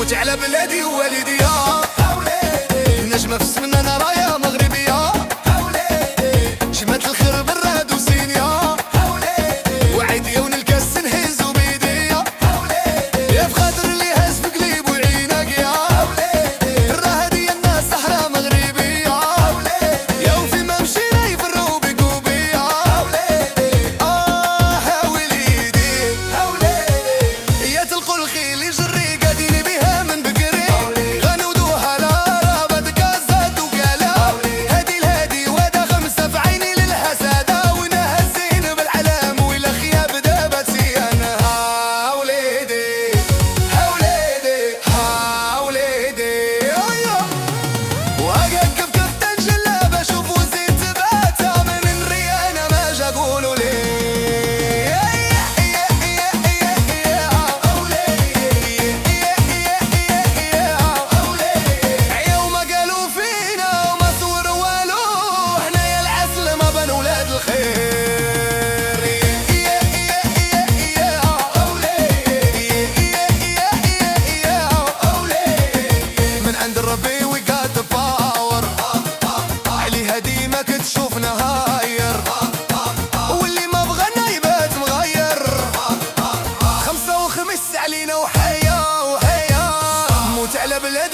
موت على بلادي ووالدي يا وليدي، نجمة في السمنة انا رايا مغربية جمعة الخير بالراد وسين يا وليدي، وعيد يوم الكاس نهزو بيدي يا فخاطر اللي هز في قليب وعينك يا وليدي، الراها ديال الناس صحرا مغربية يا وفي ما مشينا يفرقوا بيك وبيا يا وليدي يا تلقوا الخيل يجري قاعدين بها من بكري غنودوها لا رابط كازات وقالا هادي الهادي ودا خمسة في عيني للحسادة ونهزين بالعلام ولا خياب دابت سيانها وليدي واقف كف كف تنجلى بشوف وزيد ثباتها من الريانة ما جا قولوا لي يوم قالوا فينا وما صوروا والو احنا يا العسل ما بن ولاد الخير من عند ربي we got the power عليها ديما كتشوفنا هاير واللي ما بغانا يبات مغير خمسة وخمس علينا وحيا موت على بلاد